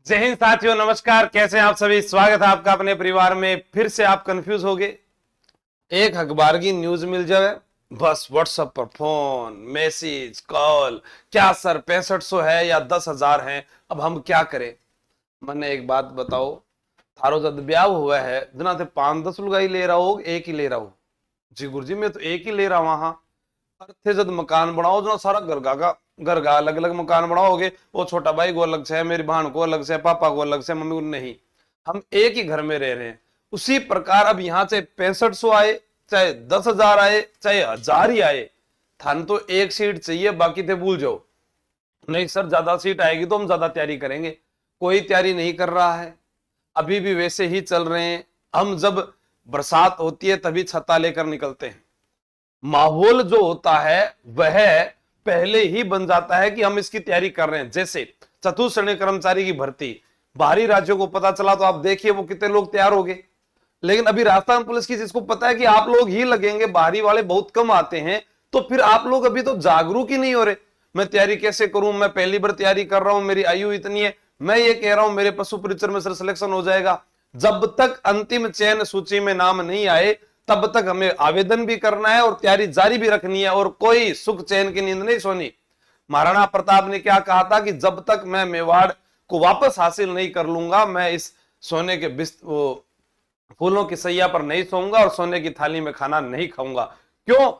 जय हिंद साथियों, नमस्कार। कैसे हैं आप सभी? स्वागत है आपका अपने परिवार में। फिर से आप कंफ्यूज हो गए। एक अखबार की न्यूज मिल जाए, बस व्हाट्सएप पर फोन मैसेज कॉल, क्या सर 6500 है या 10,000 है, अब हम क्या करें? मैंने एक बात बताओ, थारो जब ब्याह हुआ है जना थे 5-10 लुगाई ले रहा हो, एक ही ले रहा हो? जी गुरुजी, मैं तो एक ही ले रहा हूं। वहां थे जब मकान बनाओ जो सारा घर का अलग अलग मकान बनाओगे, वो छोटा भाई को अलग से है, मेरी बहन को अलग से, पापा को अलग से, मम्मी को नहीं। हम एक ही घर में रह रहे हैं। उसी प्रकार अब यहाँ से 6500 आए, चाहे 10,000 आए, चाहे 1,000 ही आए, थान तो एक सीट चाहिए, बाकी थे भूल जाओ। नहीं सर, ज्यादा सीट आएगी तो हम ज्यादा तैयारी करेंगे। कोई तैयारी नहीं कर रहा है, अभी भी वैसे ही चल रहे हैं। हम जब बरसात होती है तभी छत्ता लेकर निकलते हैं। माहौल जो होता है वह पहले ही बन जाता है कि हम इसकी तैयारी कर रहे हैं। जैसे चतुश्रेणी कर्मचारी की भर्ती, बाहरी राज्यों को पता चला तो आप देखिए वो कितने लोग तैयार हो गए। लेकिन अभी राजस्थान पुलिस की जिसको पता है कि आप लोग ही लगेंगे, बाहरी वाले बहुत कम आते हैं, तो फिर आप लोग अभी तो जागरूक ही नहीं हो रहे। मैं तैयारी कैसे करूं, मैं पहली बार तैयारी कर रहा हूं, मेरी आयु इतनी है, मैं ये कह रहा हूं मेरे पशु परिचर में सिलेक्शन हो जाएगा। जब तक अंतिम चयन सूची में नाम नहीं आए तब तक हमें आवेदन भी करना है और तैयारी जारी भी रखनी है, और कोई सुख चैन की नींद नहीं सोनी। महाराणा प्रताप ने क्या कहा था कि जब तक मैं मेवाड़ को वापस हासिल नहीं कर लूंगा, मैं इस सोने के फूलों की सैया पर नहीं सोऊंगा और सोने की थाली में खाना नहीं खाऊंगा। क्यों?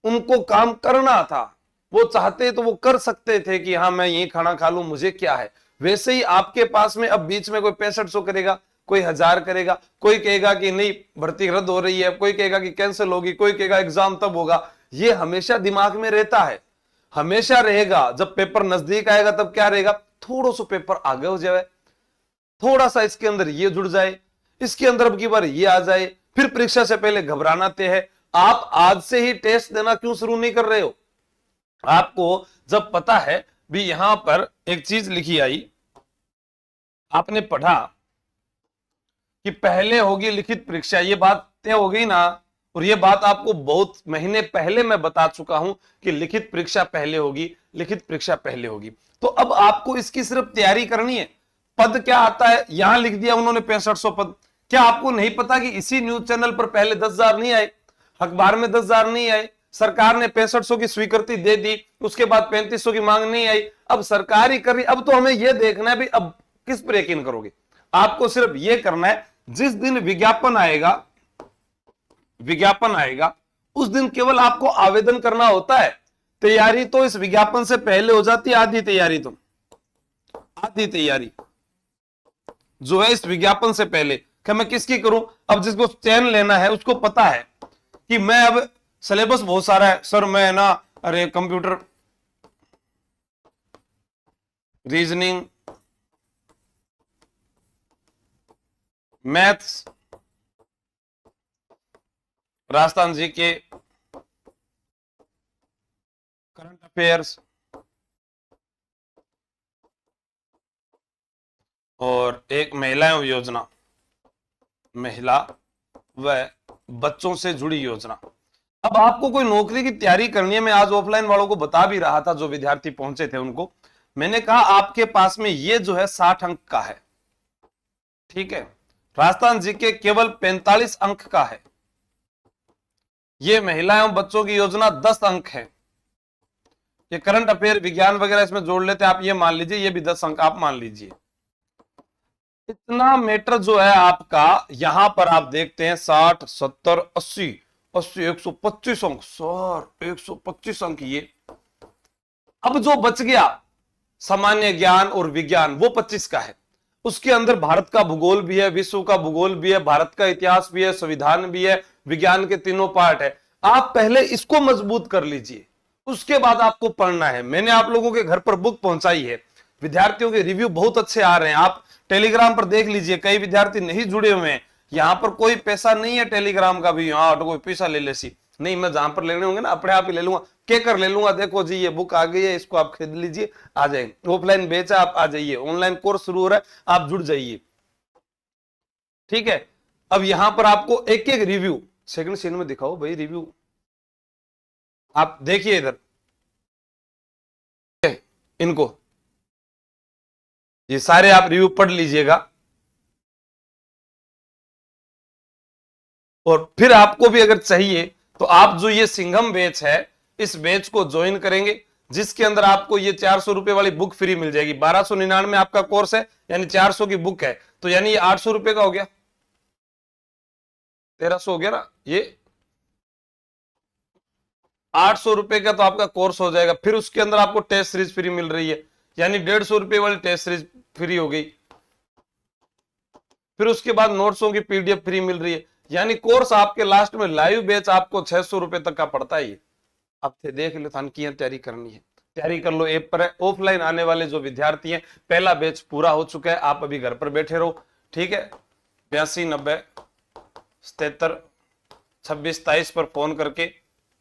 उनको काम करना था। वो चाहते तो वो कर सकते थे कि हाँ मैं यही खाना खा लूं, मुझे क्या है। वैसे ही आपके पास में अब बीच में कोई 6500 करेगा, कोई 1,000 करेगा, कोई कहेगा कि नहीं भर्ती रद्द हो रही है, कोई कहेगा कि कैंसिल होगी, कोई कहेगा एग्जाम तब होगा। ये हमेशा दिमाग में रहता है, हमेशा रहेगा। जब पेपर नजदीक आएगा तब क्या रहेगा, थोड़ा सा पेपर आगे हो जाए, थोड़ा सा इसके अंदर ये जुड़ जाए, इसके अंदर अब की बार ये आ जाए, फिर परीक्षा से पहले घबराना तय है। आप आज से ही टेस्ट देना क्यों शुरू नहीं कर रहे हो? आपको जब पता है भी यहां पर एक चीज लिखी आई, आपने पढ़ा कि पहले होगी लिखित परीक्षा, ये बात तय हो गई ना। और ये बात आपको बहुत महीने पहले मैं बता चुका हूं कि लिखित परीक्षा पहले होगी, लिखित परीक्षा पहले होगी। तो अब आपको इसकी सिर्फ तैयारी करनी है। पद क्या आता है यहां लिख दिया उन्होंने, 6500 पद। क्या आपको नहीं पता कि इसी न्यूज चैनल पर पहले 10,000 नहीं आए, अखबार में 10,000 नहीं आए, सरकार ने 6500 की स्वीकृति दे दी, उसके बाद 3500 की मांग नहीं आई, अब सरकार ही कर रही। अब तो हमें यह देखना है भी अब किस पर यकीन करोगे। आपको सिर्फ यह करना है, जिस दिन विज्ञापन आएगा, विज्ञापन आएगा उस दिन केवल आपको आवेदन करना होता है। तैयारी तो इस विज्ञापन से पहले हो जाती है, आधी तैयारी तो, आधी तैयारी जो है इस विज्ञापन से पहले कि मैं किसकी करूं। अब जिसको चयन लेना है उसको पता है कि मैं अब सिलेबस बहुत सारा है सर, मैं ना अरे कंप्यूटर, रीजनिंग, मैथ्स, राजस्थान जी के, करंट अफेयर्स और एक महिलाएं योजना, महिला व बच्चों से जुड़ी योजना। अब आपको कोई नौकरी की तैयारी करनी है। मैं आज ऑफलाइन वालों को बता भी रहा था, जो विद्यार्थी पहुंचे थे उनको मैंने कहा आपके पास में ये जो है 60 अंक का है, ठीक है। राजस्थान जी के केवल 45 अंक का है। ये महिलाएं एवं बच्चों की योजना 10 अंक है। ये करंट अफेयर विज्ञान वगैरह इसमें जोड़ लेते हैं आप, ये मान लीजिए ये भी 10 अंक आप मान लीजिए। इतना मैटर जो है आपका, यहां पर आप देखते हैं 60, 70, 80, 80, 125 अंक सर, 125 अंक ये। अब जो बच गया सामान्य ज्ञान और विज्ञान, वो 25 का है। उसके अंदर भारत का भूगोल भी है, विश्व का भूगोल भी है, भारत का इतिहास भी है, संविधान भी है, विज्ञान के तीनों पार्ट है। आप पहले इसको मजबूत कर लीजिए, उसके बाद आपको पढ़ना है। मैंने आप लोगों के घर पर बुक पहुंचाई है, विद्यार्थियों के रिव्यू बहुत अच्छे आ रहे हैं। आप टेलीग्राम पर देख लीजिए, कई विद्यार्थी नहीं जुड़े हुए हैं। यहां पर कोई पैसा नहीं है टेलीग्राम का भी, हाँ कोई पैसा ले ले सी नहीं, मैं जहां पर लेने होंगे ना अपने आप ही ले लूंगा, के कर ले लूंगा। देखो जी ये बुक आ गई है, इसको आप खरीद लीजिए, आ जाएंगे। ऑफलाइन बेचा आप आ जाइए, ऑनलाइन कोर्स शुरू हो रहा है आप जुड़ जाइए, ठीक है। अब यहां पर आपको एक एक रिव्यू सेकंड सीन में दिखाओ भाई, रिव्यू आप देखिए इधर इनको, ये सारे आप रिव्यू पढ़ लीजिएगा। और फिर आपको भी अगर चाहिए तो आप जो ये सिंघम बैच है, इस बैच को ज्वाइन करेंगे, जिसके अंदर आपको ये 400 रुपए वाली बुक फ्री मिल जाएगी। 1299 आपका कोर्स है, यानी 400 की बुक है, तो यानी ये 800 रुपए का हो गया, 1300 हो गया ना। ये 800 रुपए का तो आपका कोर्स हो जाएगा। फिर उसके अंदर आपको टेस्ट सीरीज फ्री मिल रही है, यानी 150 रुपए वाली टेस्ट सीरीज फ्री हो गई। फिर उसके बाद नोट्सों की पीडीएफ फ्री मिल रही है, यानी कोर्स आपके लास्ट में लाइव बैच आपको 600 रुपए तक का पड़ता है। अब थे देख लो थान की तैयारी करनी है, तैयारी कर लो, ऐप पर है। ऑफलाइन आने वाले जो विद्यार्थी हैं, पहला बैच पूरा हो चुका है, आप अभी घर पर बैठे रहो, ठीक है। 82 90 77 26 23 पर फोन करके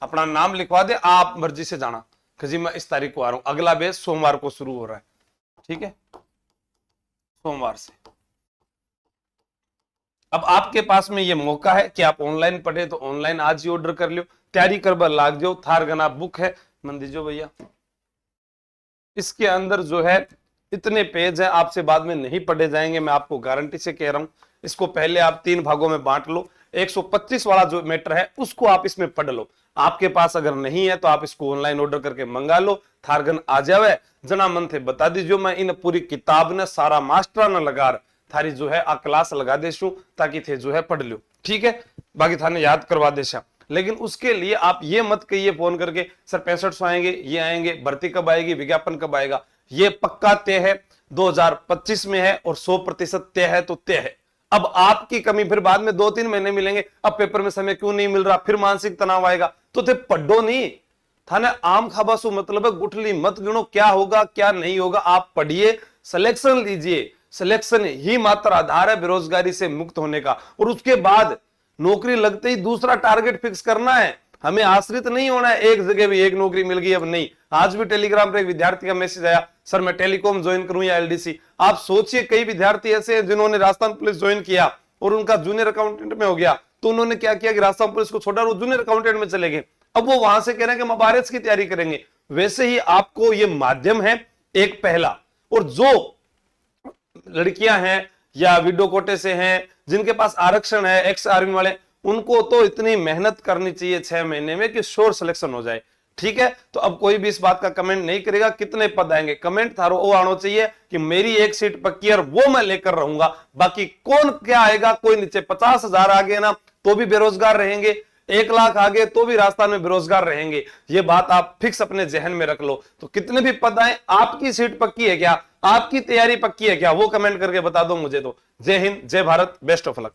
अपना नाम लिखवा दे, आप मर्जी से जाना कि जी मैं इस तारीख को आ रहा हूं। अगला बैच सोमवार को शुरू हो रहा है, ठीक है, सोमवार से। अब आपके पास में ये मौका है कि आप ऑनलाइन पढ़े तो ऑनलाइन आज ही ऑर्डर कर लो, तैयारी करवा लाग जाओ। थार गना बुक है, मन दीजो भैया। इसके अंदर जो है इतने पेज है, आपसे बाद में नहीं पढ़े जाएंगे, मैं आपको गारंटी से कह रहा हूं। इसको पहले आप 3 भागों में बांट लो, 125 वाला जो मैटर है उसको आप इसमें पढ़ लो। आपके पास अगर नहीं है तो आप इसको ऑनलाइन ऑर्डर करके मंगा लो, थारगन आ जावे। जना मन थे बता दीजिए, मैं इन पूरी किताब ने सारा मास्टर न लगा थारी जो है आ क्लास लगा देशू, ताकि थे जो है पढ़ लो, ठीक है। बाकी थाने याद करवा देशा, लेकिन उसके लिए आप ये मत कहिए फोन करके सर 6500 आएंगे, ये आएंगे, भर्ती कब आएगी, विज्ञापन कब आएगा। ये पक्का तय है, 2025 में है और 100% तय है तो तय है। अब आपकी कमी फिर बाद में 2-3 महीने मिलेंगे, अब पेपर में समय क्यों नहीं मिल रहा, फिर मानसिक तनाव आएगा। तो थे पढ़ो नहीं, थाने आम खाबासु मतलब है गुठली मत गिनो, क्या होगा क्या नहीं होगा। आप पढ़िए, सिलेक्शन लीजिए, सिलेक्शन ही मात्र आधार है बेरोजगारी से मुक्त होने का। और उसके बाद नौकरी लगते ही दूसरा टारगेट फिक्स करना है, हमें आश्रित नहीं होना है एक जगह भी एक नौकरी मिल गई अब नहीं। आज भी टेलीग्राम पर एक विद्यार्थी का मैसेज आया, सर मैं टेलीकॉम ज्वाइन करूं या एलडीसी। आप सोचिए कई विद्यार्थी ऐसे हैं जिन्होंने राजस्थान पुलिस ज्वाइन किया और उनका जूनियर अकाउंटेंट में हो गया, तो उन्होंने क्या किया कि राजस्थान पुलिस को छोड़ा और जूनियर अकाउंटेंट में चले गए। अब वो वहां से कह रहे हैं कि हम आरएस की तैयारी करेंगे। वैसे ही आपको ये माध्यम है एक पहला। और जो लड़कियां हैं या विडो कोटे से हैं, जिनके पास आरक्षण है, एक्स आर्मी वाले, उनको तो इतनी मेहनत करनी चाहिए 6 महीने में कि श्योर सिलेक्शन हो जाए, ठीक है। तो अब कोई भी इस बात का कमेंट नहीं करेगा कितने पद आएंगे, कमेंट थारो वो आना चाहिए कि मेरी एक सीट पक्की है और वो मैं लेकर रहूंगा। बाकी कौन क्या आएगा, कोई नीचे 50,000 आ गए ना तो भी बेरोजगार रहेंगे, 1 लाख आ गए तो भी राजस्थान में बेरोजगार रहेंगे। ये बात आप फिक्स अपने जहन में रख लो। तो कितने भी पद आए, आपकी सीट पक्की है क्या, आपकी तैयारी पक्की है क्या, वो कमेंट करके बता दो मुझे। तो जय हिंद, जय भारत, बेस्ट ऑफ लक।